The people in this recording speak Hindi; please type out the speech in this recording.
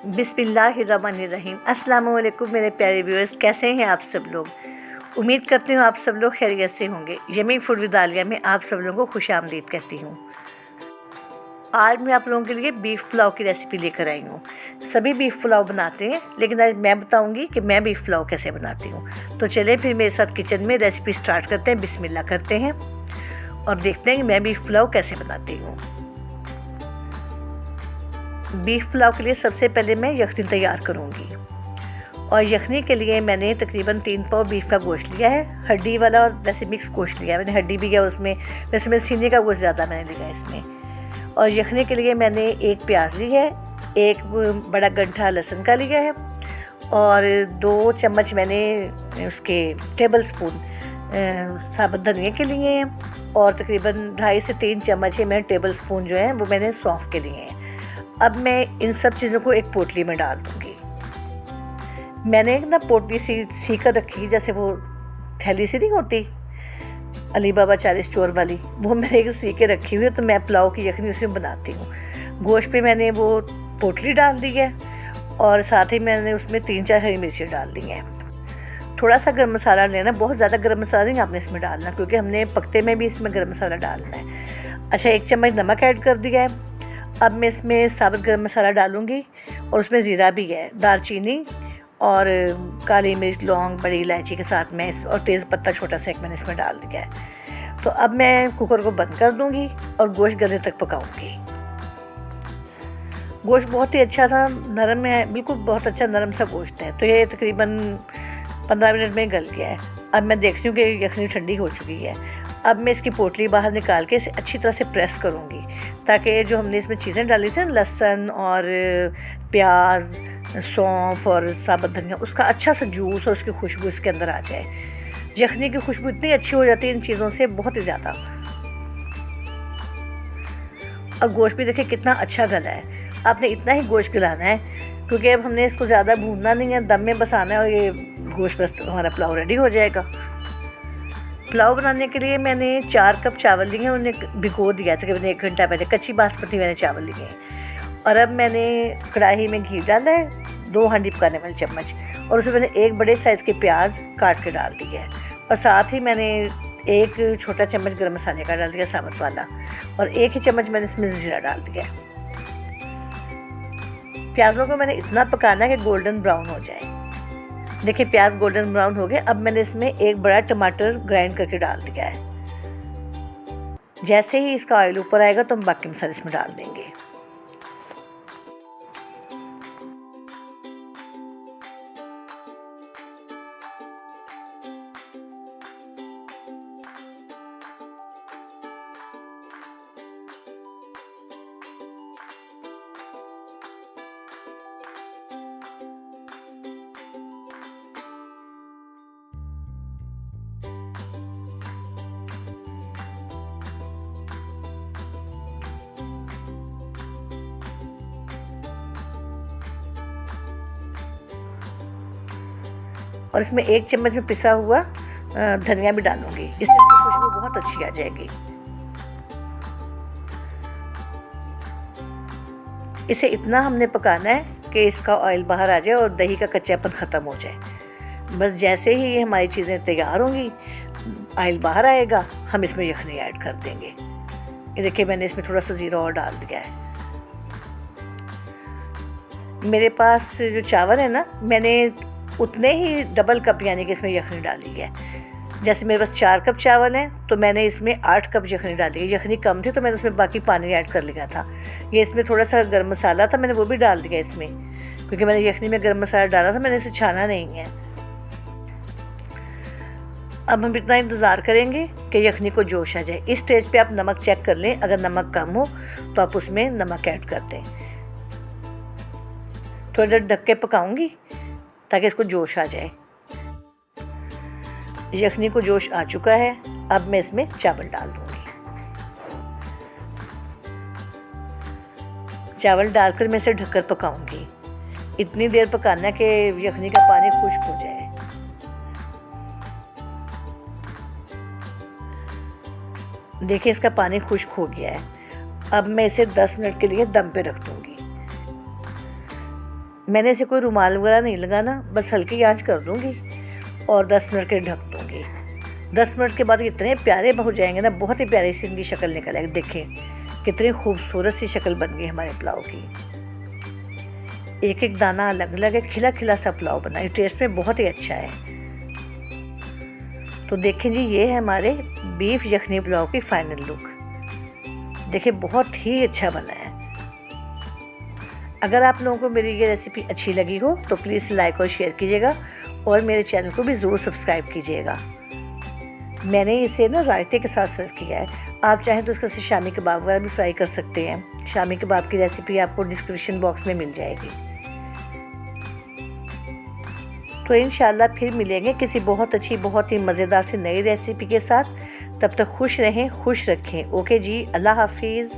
बिस्मिल्लाहिर्रहमानिर्रहीम। अस्सलाम वालेकुम मेरे प्यारे व्यूअर्स, कैसे हैं आप सब लोग। उम्मीद करती हूँ आप सब लोग खैरियत से होंगे। यमी फूड विद आलिया में आप सब लोगों को खुश आमदीद कहती हूँ। आज मैं आप लोगों के लिए बीफ़ पुलाव की रेसिपी लेकर आई हूँ। सभी बीफ़ पुलाव बनाते हैं, लेकिन आज मैं बताऊँगी कि मैं बीफ़ पुलाव कैसे बनाती हूँ। तो चलें फिर मेरे साथ किचन में रेसिपी स्टार्ट करते हैं। बिस्मिल्लाह करते हैं और देखते हैं कि मैं बीफ़ पुलाव कैसे बनाती हूँ। बीफ़ पुलाव के लिए सबसे पहले मैं यखनी तैयार करूँगी, और यखनी के लिए मैंने तकरीबन 3 पाव बीफ का गोश्त लिया है, हड्डी वाला और वैसे मिक्स गोश्त लिया है। मैंने हड्डी भी लिया उसमें, वैसे मैं सीने का गोश्त ज़्यादा मैंने लिया इसमें। और यखनी के लिए मैंने 1 प्याज ली है, 1 बड़ा गड्ढा लहसुन का लिया है, और 2 चम्मच मैंने उसके टेबल स्पून साबुत धनिया के लिए हैं, और तकरीबन 2.5 से 3 चम्मच है मैंने टेबल स्पून जो हैं वो मैंने सौंफ के लिए हैं। अब मैं इन सब चीज़ों को एक पोटली में डाल दूँगी। मैंने एक ना पोटली सी कर रखी, जैसे वो थैली सी नहीं होती अली बाबा 40 चोर वाली, वो मैंने एक सी के रखी हुई है। तो मैं पुलाव की यखनी उसमें बनाती हूँ। गोश्त पे मैंने वो पोटली डाल दी है, और साथ ही मैंने उसमें 3-4 हरी मिर्ची डाल दी हैं। थोड़ा सा गर्म मसाला लेना, बहुत ज़्यादा गर्म मसाला नहीं आपने इसमें डालना, क्योंकि हमने पकते में भी इसमें गर्म मसाला डालना है। अच्छा, 1 चम्मच नमक ऐड कर दिया है। अब मैं इसमें साबुत गर्म मसाला डालूँगी, और उसमें ज़ीरा भी है, दालचीनी और काली मिर्च, लौंग, बड़ी इलायची के साथ में और तेज़ पत्ता छोटा सा एक मैंने इसमें डाल दिया है। तो अब मैं कुकर को बंद कर दूँगी और गोश्त गलने तक पकाऊँगी। गोश्त बहुत ही अच्छा था, नरम है, बिल्कुल बहुत अच्छा नरम सा गोश्त है। तो ये तकरीबन 15 मिनट में गल गया है। अब मैं देखती हूँ कि यखनी ठंडी हो चुकी है। अब मैं इसकी पोटली बाहर निकाल के इसे अच्छी तरह से प्रेस करूँगी, ताकि जो हमने इसमें चीज़ें डाली थी, लहसुन और प्याज, सौंफ और साबुत धनिया, उसका अच्छा सा जूस और उसकी खुशबू इसके अंदर आ जाए। यखनी की खुशबू इतनी अच्छी हो जाती है इन चीज़ों से, बहुत ही ज़्यादा। और गोश्त भी देखिए कितना अच्छा गला है। आपने इतना ही गोश्त गलाना है, क्योंकि अब हमने इसको ज़्यादा भूनना नहीं है, दम में बस आना है और ये गोश्त बस हमारा पुलाव रेडी हो जाएगा। पुलाव बनाने के लिए मैंने 4 कप चावल लिए हैं, उन्हें भिगो दिया था तकरीबन 1 घंटा पहले। कच्ची बासमती मैंने चावल लिए हैं। और अब मैंने कढ़ाई में घी डाला है, 2 हांडी पकाने वाले चम्मच, और उसमें मैंने 1 बड़े साइज़ के प्याज काट के डाल दिया है। और साथ ही मैंने 1 छोटा चम्मच गर्म मसाले का डाल दिया साबुत वाला, और 1 ही चम्मच मैंने इसमें ज़ीरा डाल दिया है। प्याज़ों को मैंने इतना पकाना है कि गोल्डन ब्राउन हो जाए। देखिए प्याज गोल्डन ब्राउन हो गए। अब मैंने इसमें 1 बड़ा टमाटर ग्राइंड करके डाल दिया है। जैसे ही इसका ऑयल ऊपर आएगा तो हम बाकी मसाले इसमें डाल देंगे। और इसमें 1 चम्मच में पिसा हुआ धनिया भी डालूंगी, इससे इसकी खुशबू बहुत अच्छी आ जाएगी। इसे इतना हमने पकाना है कि इसका ऑयल बाहर आ जाए और दही का कच्चापन ख़त्म हो जाए। बस जैसे ही ये हमारी चीज़ें तैयार होंगी, ऑयल बाहर आएगा, हम इसमें यखनी ऐड कर देंगे। ये देखिए मैंने इसमें थोड़ा सा ज़ीरा और डाल दिया है। मेरे पास जो चावल है ना, मैंने उतने ही डबल कप यानी कि इसमें यखनी डाली है। जैसे मेरे पास 4 कप चावल हैं, तो मैंने इसमें 8 कप यखनी डाली है। यखनी कम थी तो मैंने उसमें बाकी पानी ऐड कर लिया था। ये इसमें थोड़ा सा गर्म मसाला था, मैंने वो भी डाल दिया इसमें, क्योंकि मैंने यखनी में गर्म मसाला डाला था, मैंने इसे छाना नहीं है। अब हम इतना इंतज़ार करेंगे कि यखनी को जोश आ जाए। इस स्टेज पे आप नमक चेक कर लें, अगर नमक कम हो तो आप उसमें नमक ऐड कर दें। थोड़ा देर ढक के पकाऊंगी ताकि इसको जोश आ जाए। यखनी को जोश आ चुका है। अब मैं इसमें चावल डाल दूंगी। चावल डालकर मैं इसे ढककर पकाऊंगी। इतनी देर पकाना है कि यखनी का पानी खुश्क हो जाए। देखिए इसका पानी खुश्क हो गया है। अब मैं इसे 10 मिनट के लिए दम पे रख दूंगी। मैंने इसे कोई रुमाल वगैरह नहीं लगाना, बस हल्की आंच कर दूँगी और 10 मिनट के ढक दूँगी। 10 मिनट के बाद इतने प्यारे हो जाएंगे ना, बहुत ही प्यारी सी इनकी शक्ल निकल आएगी। देखें कितनी खूबसूरत सी शक्ल बन गई हमारे पुलाव की। एक एक दाना अलग अलग है, खिला खिला सा पुलाव बना है, टेस्ट में बहुत ही अच्छा है। तो देखें जी, ये है हमारे बीफ यखनी पुलाव की फाइनल लुक। देखिए बहुत ही अच्छा बना है। अगर आप लोगों को मेरी ये रेसिपी अच्छी लगी हो तो प्लीज़ लाइक और शेयर कीजिएगा और मेरे चैनल को भी ज़रूर सब्सक्राइब कीजिएगा। मैंने इसे ना रायते के साथ सर्व किया है। आप चाहें तो उसके साथ शामी कबाब वगैरह भी फ्राई कर सकते हैं। शामी कबाब की रेसिपी आपको डिस्क्रिप्शन बॉक्स में मिल जाएगी। तो इंशाल्लाह फिर मिलेंगे किसी बहुत अच्छी, बहुत ही मज़ेदार सी नई रेसिपी के साथ। तब तक खुश रहें, खुश रखें। ओके जी, अल्लाह हाफिज़।